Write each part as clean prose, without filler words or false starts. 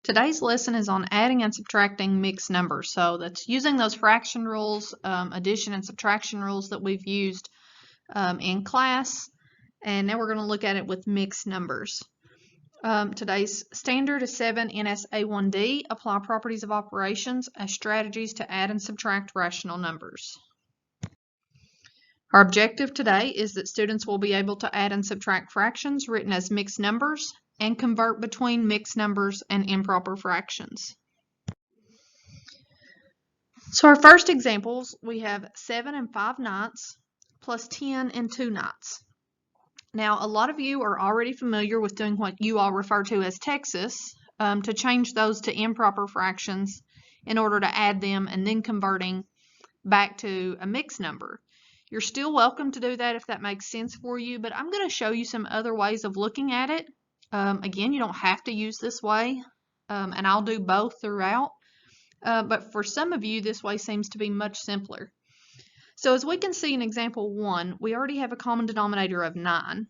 Today's lesson is on adding and subtracting mixed numbers. So that's using those fraction rules, addition and subtraction rules that we've used in class. And now we're going to look at it with mixed numbers. Today's standard is 7 NSA1D, apply properties of operations as strategies to add and subtract rational numbers. Our objective today is that students will be able to add and subtract fractions written as mixed numbers and convert between mixed numbers and improper fractions. So our first examples, we have 7 and 5/9 plus 10 and 2/9. Now, a lot of you are already familiar with doing what you all refer to as Texas to change those to improper fractions in order to add them and then converting back to a mixed number. You're still welcome to do that if that makes sense for you, but I'm going to show you some other ways of looking at it. Again, you don't have to use this way, and I'll do both throughout, but for some of you, this way seems to be much simpler. So as we can see in example 1, we already have a common denominator of 9.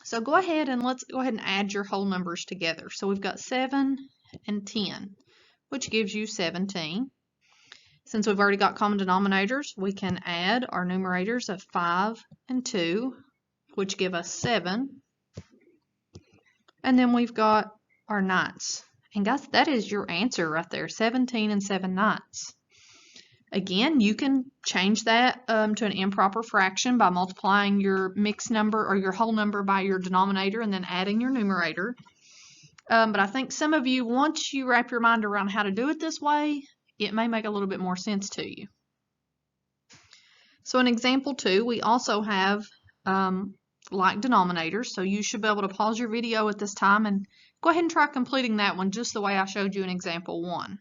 So go ahead and let's go ahead and add your whole numbers together. So we've got 7 and 10, which gives you 17. Since we've already got common denominators, we can add our numerators of 5 and 2, which give us 7. And then we've got our ninths. And guys, that is your answer right there, 17 and 7/9. Again, you can change that to an improper fraction by multiplying your mixed number or your whole number by your denominator and then adding your numerator. But I think some of you, once you wrap your mind around how to do it this way, it may make a little bit more sense to you. So in example 2, we also have like denominators, so you should be able to pause your video at this time and go ahead and try completing that one just the way I showed you in example 1.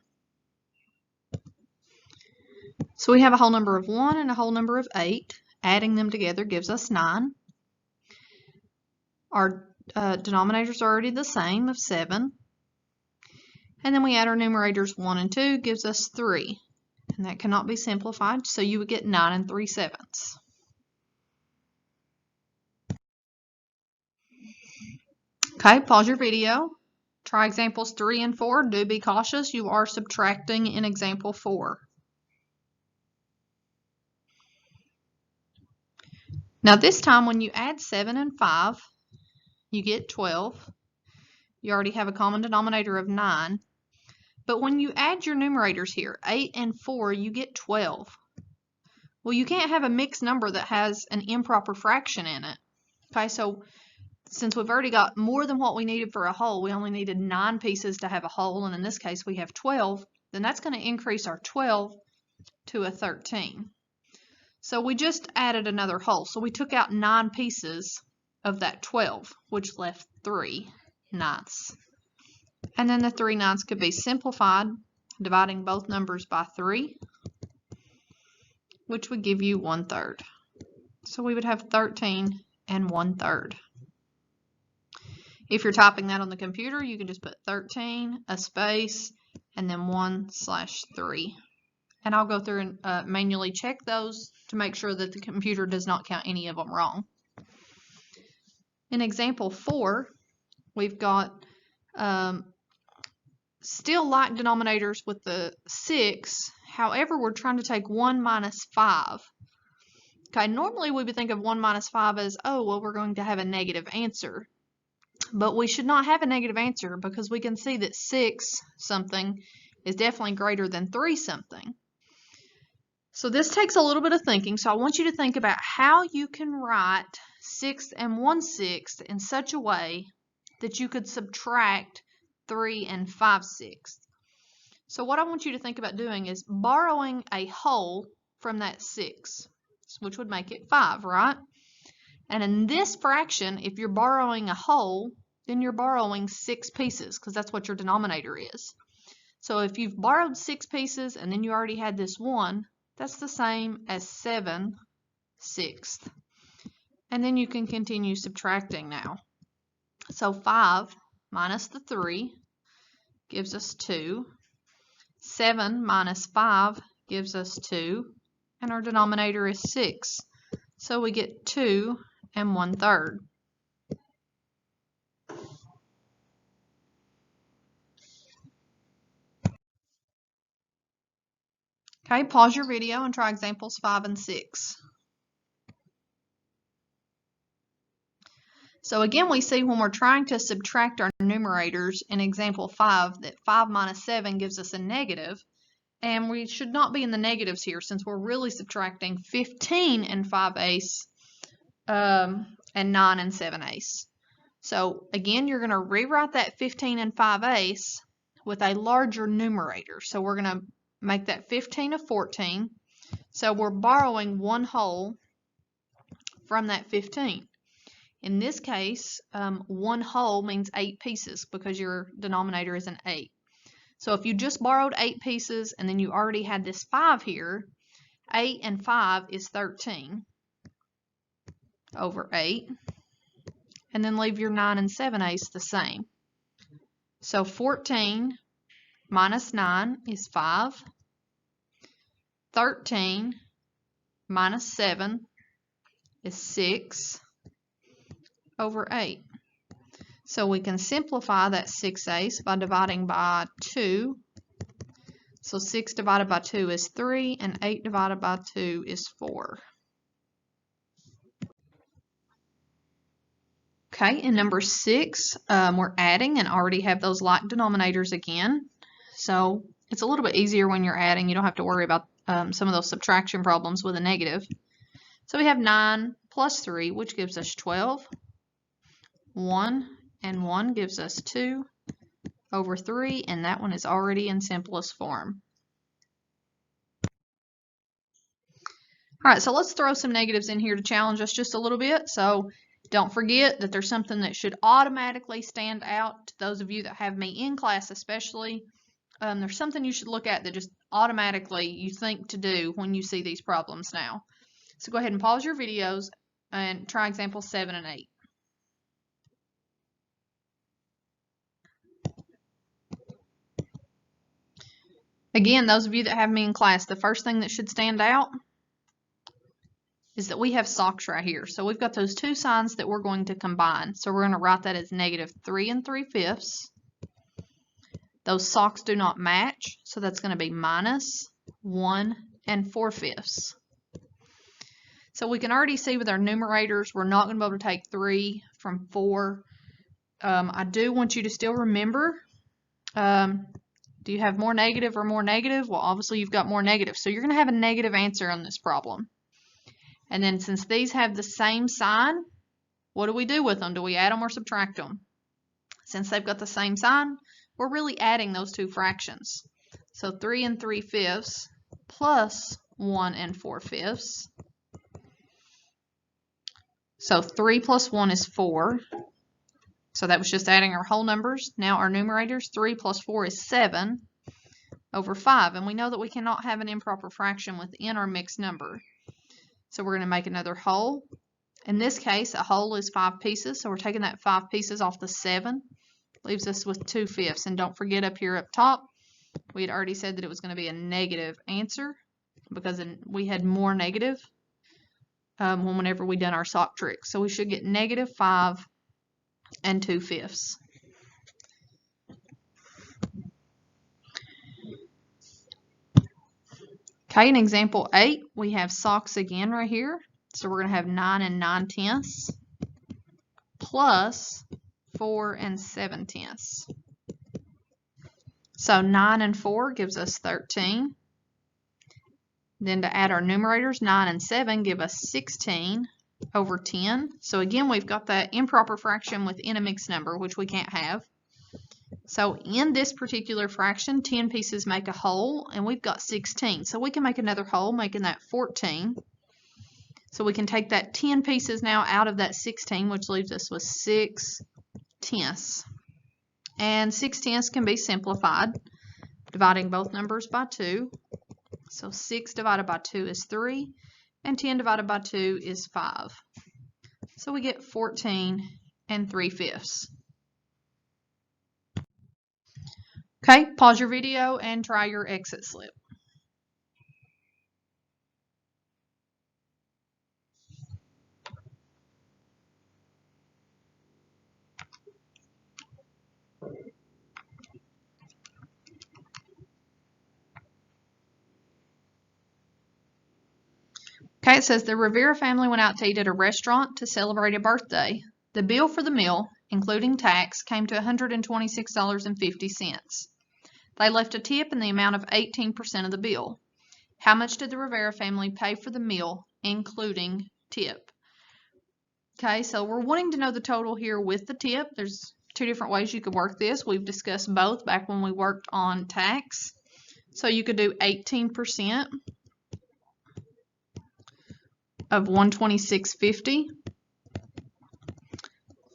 So we have a whole number of 1 and a whole number of 8. Adding them together gives us 9. Our denominators are already the same of 7. And then we add our numerators 1 and 2 gives us 3. And that cannot be simplified, so you would get 9 and 3/7. Okay, pause your video. Try examples 3 and 4. Do be cautious. You are subtracting in example 4. Now this time when you add 7 and 5, you get 12. You already have a common denominator of 9. But when you add your numerators here, 8 and 4, you get 12. Well, you can't have a mixed number that has an improper fraction in it. Okay, so since we've already got more than what we needed for a whole, we only needed 9 pieces to have a whole, and in this case we have 12, then that's going to increase our 12 to a 13. So we just added another whole. So we took out 9 pieces of that 12, which left 3/9. And then the 3/9 could be simplified, dividing both numbers by 3, which would give you 1/3. So we would have 13 and 1/3. If you're typing that on the computer, you can just put 13, a space, and then 1/3. And I'll go through and manually check those to make sure that the computer does not count any of them wrong. In example 4, we've got still like denominators with the 6. However, we're trying to take 1 minus 5. Okay, normally we would think of 1 minus 5 as, oh, well, we're going to have a negative answer. But we should not have a negative answer because we can see that 6 something is definitely greater than 3 something. So this takes a little bit of thinking. So I want you to think about how you can write 6 and 1/6 in such a way that you could subtract 3 and 5/6. So what I want you to think about doing is borrowing a whole from that 6, which would make it 5, right? And in this fraction, if you're borrowing a whole, then you're borrowing 6 pieces because that's what your denominator is. So if you've borrowed 6 pieces and then you already had this 1, that's the same as 7/6. And then you can continue subtracting now. So 5 minus the 3 gives us 2. 7 minus 5 gives us 2. And our denominator is 6. So we get 2 and 1/3. Okay, pause your video and try examples 5 and 6. So again, we see when we're trying to subtract our numerators in example 5 that 5 minus 7 gives us a negative. And we should not be in the negatives here since we're really subtracting 15 and 5/8 and 9 and 7/8. So again, you're going to rewrite that 15 and 5/8 with a larger numerator. So we're going to make that 15 a 14. So we're borrowing 1 whole from that 15. In this case, 1 whole means 8 pieces because your denominator is an 8. So if you just borrowed 8 pieces and then you already had this 5 here, 8 and 5 is 13 over 8. And then leave your 9 and 7/8 the same. So 14 minus 9 is 5. 13 minus 7 is 6 over 8. So we can simplify that 6/8 by dividing by 2. So 6 divided by 2 is 3, and 8 divided by 2 is 4. Okay, in number 6, we're adding and already have those like denominators again. So it's a little bit easier when you're adding. You don't have to worry about some of those subtraction problems with a negative. So we have 9 plus 3, which gives us 12. 1 and 1 gives us 2 over 3, and that one is already in simplest form. All right, so let's throw some negatives in here to challenge us just a little bit. So don't forget that there's something that should automatically stand out to those of you that have me in class especially. There's something you should look at that just automatically you think to do when you see these problems now. So go ahead and pause your videos and try examples 7 and 8. Again, those of you that have me in class, the first thing that should stand out is that we have socks right here. So we've got those two signs that we're going to combine. So we're going to write that as negative 3 3/5. Those socks do not match, so that's going to be minus 1 4/5. So we can already see with our numerators, we're not going to be able to take 3 from 4. I do want you to still remember, do you have more negative or more negative? Well, obviously you've got more negative. So you're going to have a negative answer on this problem. And then since these have the same sign, what do we do with them? Do we add them or subtract them? Since they've got the same sign, we're really adding those two fractions. So 3 3/5 plus 1 4/5. So 3 plus 1 is 4. So that was just adding our whole numbers. Now our numerators, 3 plus 4 is 7 over 5. And we know that we cannot have an improper fraction within our mixed number. So we're going to make another whole. In this case, a whole is 5 pieces. So we're taking that 5 pieces off the 7. Leaves us with 2/5. And don't forget up here up top, we had already said that it was going to be a negative answer because we had more negative whenever we done our sock trick. So we should get negative 5 2/5. Okay, in example 8, we have socks again right here. So we're going to have 9 9/10 plus 4 7/10. So 9 and 4 gives us 13. Then to add our numerators, 9 and 7 give us 16 over 10. So again, we've got that improper fraction within a mixed number, which we can't have. So in this particular fraction, 10 pieces make a whole, and we've got 16. So we can make another whole, making that 14. So we can take that 10 pieces now out of that 16, which leaves us with 6/10. And 6/10 can be simplified, dividing both numbers by 2. So 6 divided by 2 is 3, and 10 divided by 2 is 5. So we get 14 3/5. Okay, pause your video and try your exit slip. Okay, it says the Rivera family went out to eat at a restaurant to celebrate a birthday. The bill for the meal, including tax, came to $126.50. They left a tip in the amount of 18% of the bill. How much did the Rivera family pay for the meal, including tip? Okay, so we're wanting to know the total here with the tip. There's two different ways you could work this. We've discussed both back when we worked on tax. So you could do 18% of $126.50,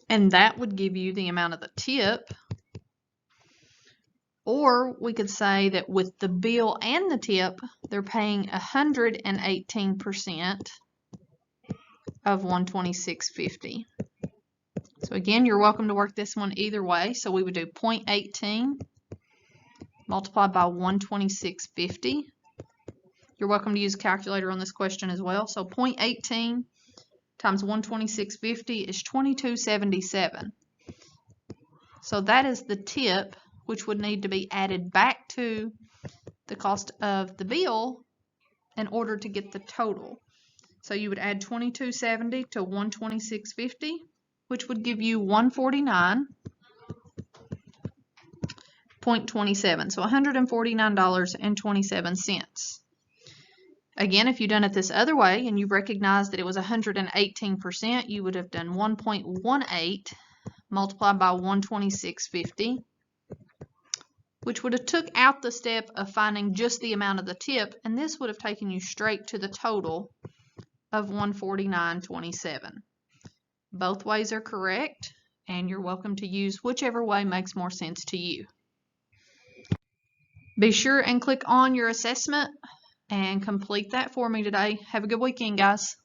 and that would give you the amount of the tip. Or we could say that with the bill and the tip, they're paying 118% of $126.50. So again, you're welcome to work this one either way. So we would do 0.18 multiplied by 126.50. You're welcome to use a calculator on this question as well. So 0.18 times 126.50 is 22.77. So that is the tip, which would need to be added back to the cost of the bill in order to get the total. So you would add 22.70 to 126.50, which would give you 149.27. So $149.27. Again, if you'd done it this other way and you recognized that it was 118%, you would have done 1.18 multiplied by 126.50, which would have took out the step of finding just the amount of the tip, and this would have taken you straight to the total of 149.27. Both ways are correct, and you're welcome to use whichever way makes more sense to you. Be sure and click on your assessment and complete that for me today. Have a good weekend, guys.